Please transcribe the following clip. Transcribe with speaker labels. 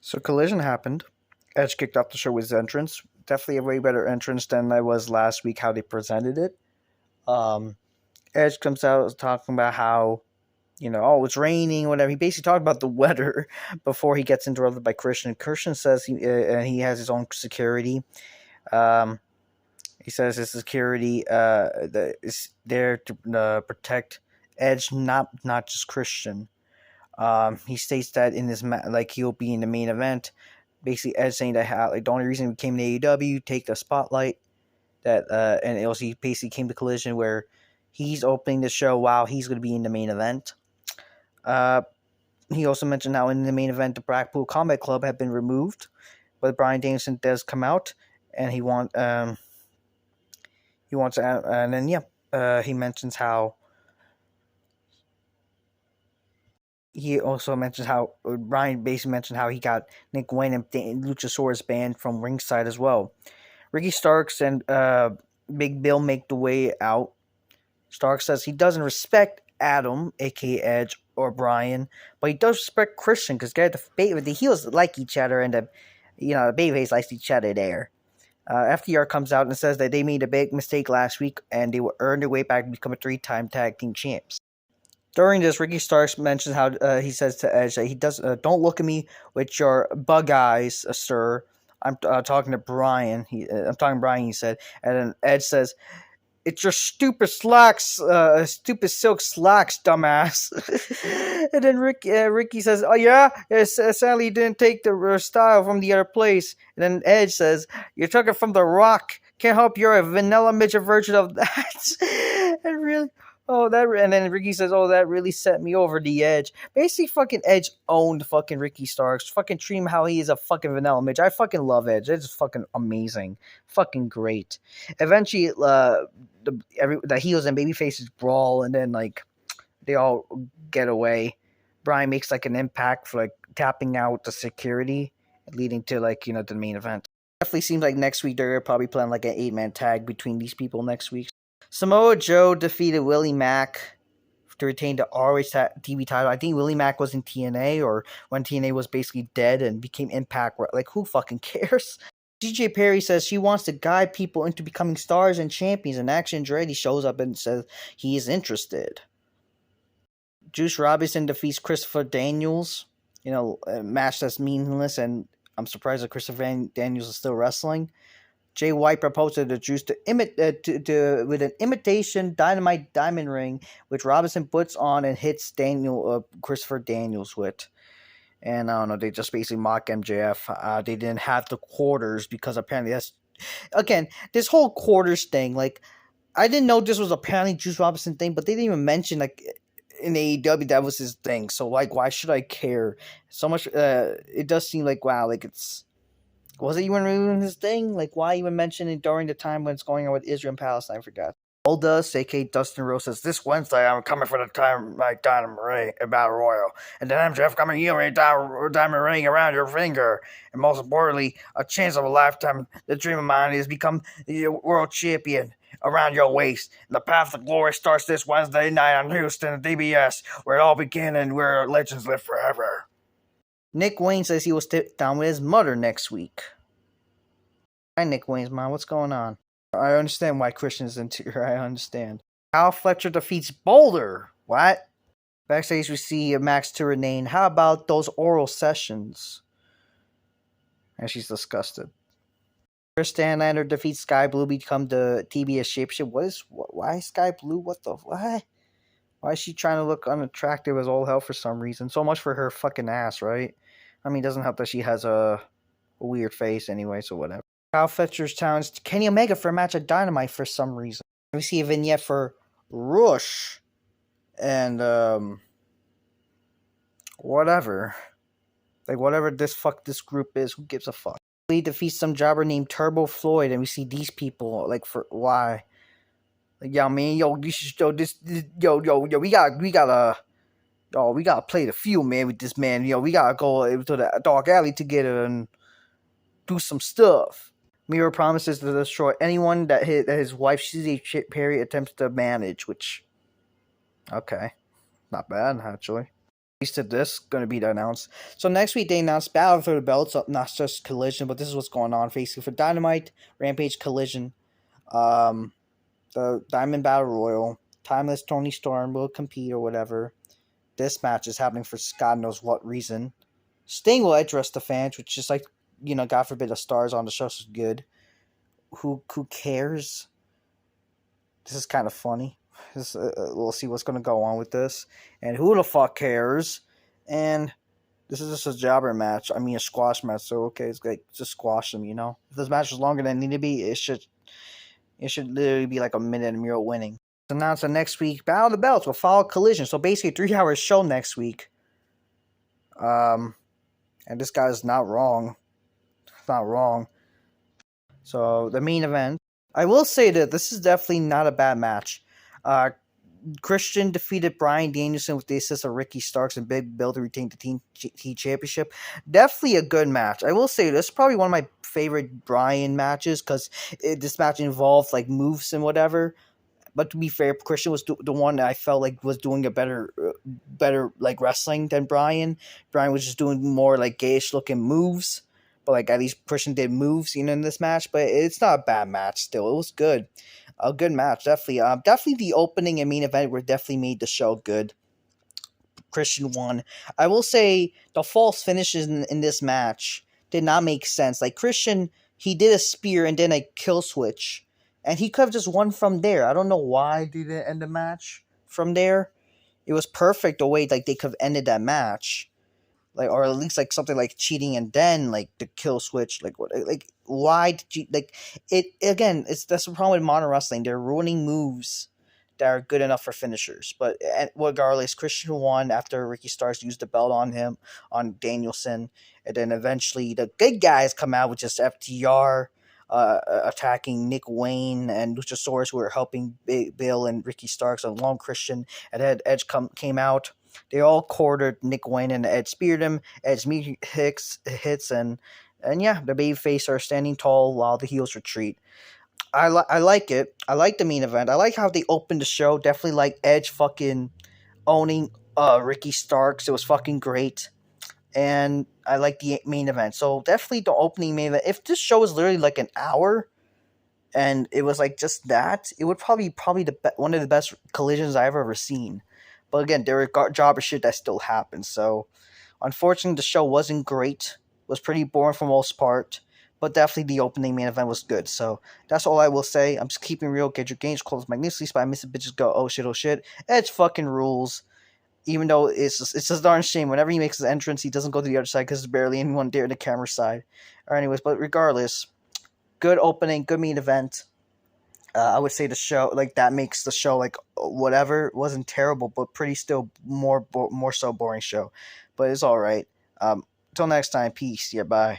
Speaker 1: So Collision happened. Edge kicked off the show with his entrance. Definitely a way better entrance than I was last week. How they presented it. Um, Edge comes out talking about how oh, it's raining, whatever. He basically talked about the weather before he gets interrupted by Christian. Christian says he has his own security. Um, he says his security is there to protect Edge, not just Christian. He states that in his he'll be in the main event. Basically, Edge saying that the only reason he came to AEW, take the spotlight. And it was he basically came to Collision where he's opening the show while he's going to be in the main event. He also mentioned how in the main event the Blackpool Combat Club had been removed, but Bryan Danielson does come out, and he wants to, and then he mentions how. He also mentions how Bryan basically mentioned how he got Nick Wayne and Luchasaurus banned from ringside as well. Ricky Starks and Big Bill make the way out. Stark says he doesn't respect Adam, aka Edge, or Bryan, but he does respect Christian because the heels like each other, and the babyface likes each other there. FTR comes out and says that they made a big mistake last week and they will earn their way back to become a 3-time tag team champs. During this, Ricky Starks mentions how he says to Edge that he does don't look at me with your bug eyes, sir. I'm talking to Bryan. I'm talking to Bryan. He said, and then Edge says, "It's your stupid slacks, stupid silk slacks, dumbass." And then Ricky says, "Oh yeah, sadly you didn't take the style from the other place." And then Edge says, "You took it from The Rock. Can't help you're a vanilla midget version of that." And really. And then Ricky says, "Oh, that really set me over the edge." Basically, fucking Edge owned fucking Ricky Starks. Fucking treat him how he is a fucking vanilla midget. I fucking love Edge. It's fucking amazing. Fucking great. Eventually, the heels and babyfaces brawl, and then they all get away. Bryan makes an impact for tapping out the security, leading to the main event. Definitely seems like next week they're probably playing an 8-man tag between these people next week. Samoa Joe defeated Willie Mack to retain the ROH TV title. I think Willie Mack was in TNA, or when TNA was basically dead and became Impact. Who fucking cares? DJ Perry says she wants to guide people into becoming stars and champions, and Action Andretti shows up and says he is interested. Juice Robinson defeats Christopher Daniels. A match that's meaningless, and I'm surprised that Christopher Daniels is still wrestling. Jay White proposed to the Juice with an imitation Dynamite diamond ring, which Robinson puts on and hits Christopher Daniels with. And I don't know, they just basically mock MJF. They didn't have the quarters because apparently this whole quarters thing. I didn't know this was apparently Juice Robinson thing, but they didn't even mention in AEW that was his thing. So why should I care so much? It does seem wow, it's. Was it even really his thing? Why even mention it during the time when it's going on with Israel and Palestine? I forgot. Goldust, a.k.a. Dustin Rose, says, "This Wednesday I'm coming for the Diamond Ring Battle Royal. And then MJF coming here and Diamond Ring around your finger. And most importantly, a chance of a lifetime. The dream of mine is become the world champion around your waist. And the path to glory starts this Wednesday night on Houston at DBS, where it all began and where legends live forever." Nick Wayne says he will sit down with his mother next week. Hi, Nick Wayne's mom. What's going on? I understand why Christian's into her. I understand. Kyle Fletcher defeats Boulder. What? Backstage, we see Max to Renee. How about those oral sessions? And she's disgusted. Chris Stanlander defeats Sky Blue, become the TBS shapeshift. Why Sky Blue? What the what? Why is she trying to look unattractive as all hell for some reason? So much for her fucking ass, right? I mean, it doesn't help that she has a weird face anyway, so whatever. Kyle Fletcher's challenged Kenny Omega for a match at Dynamite for some reason. We see a vignette for Rush and whatever. Whatever this group is, who gives a fuck? We defeat some jobber named Turbo Floyd, and we see these people for why? Yo, man, we gotta play the field, man, with this man. We gotta go to the dark alley together and do some stuff. Miro promises to destroy anyone that his wife, CJ Perry, attempts to manage, which, okay, not bad, actually. Least of this going to be announced. So next week they announced Battle for the Belts, not just Collision, but this is what's going on. Basically for Dynamite, Rampage, Collision, um, the Diamond Battle Royal, Timeless Tony Storm will compete or whatever. This match is happening for God knows what reason. Sting will address the fans, which is like, God forbid the stars on the show is good. Who cares? This is kind of funny. We'll see what's going to go on with this. And who the fuck cares? And this is just a jobber match. I mean, a squash match. So, okay, it's like, just squash them, If this match is longer than it need to be, it should literally be like a minute and Miro winning. Announced the next week, Battle of the Belts will follow Collision. So, basically, a 3-hour show next week. And this guy's not wrong. It's not wrong. So, the main event. I will say that this is definitely not a bad match. Christian defeated Bryan Danielson with the assist of Ricky Starks and Big Bill to retain the team championship. Definitely a good match. I will say this is probably one of my favorite Bryan matches because this match involved like moves and whatever. But to be fair, Christian was the one that I felt like was doing a better like wrestling than Bryan. Bryan was just doing more like gayish looking moves. But like at least Christian did moves, in this match. But it's not a bad match. Still, it was good, a good match. Definitely, definitely the opening and main event were definitely made the show good. Christian won. I will say the false finishes in this match did not make sense. Like Christian, he did a spear and then a kill switch, and he could have just won from there. I don't know why they didn't end the match from there. It was perfect the way like they could have ended that match. Like, or at least like something like cheating and then like the kill switch, like what, like why did you like it again? That's the problem with modern wrestling. They're ruining moves that are good enough for finishers. But regardless, Christian won after Ricky Starks used the belt on Danielson, and then eventually the good guys come out with just FTR. Attacking Nick Wayne and Luchasaurus, who were helping Bill and Ricky Starks along Christian, and then Edge came out. They all quartered Nick Wayne and Edge speared him. Edge hits and yeah, the babyface are standing tall while the heels retreat. I like it. I like the main event. I like how they opened the show. Definitely like Edge fucking owning Ricky Starks. It was fucking great. And I like the main event. So definitely the opening main event. If this show was literally like an hour and it was like just that, it would probably one of the best collisions I've ever seen. But again, there were jobber shit that still happens. So unfortunately, the show wasn't great. It was pretty boring for most part. But definitely the opening main event was good. So that's all I will say. I'm just keeping real. Get your games closed magnificently. By Mr. Bitches go, oh shit. Edge fucking rules. Even though it's just a darn shame. Whenever he makes his entrance, he doesn't go to the other side because there's barely anyone there to the camera side. Or anyways, but regardless, good opening, good main event. I would say the show like that makes the show like whatever. It wasn't terrible, but pretty still more so boring show. But it's all right. Until next time, peace. Yeah, bye.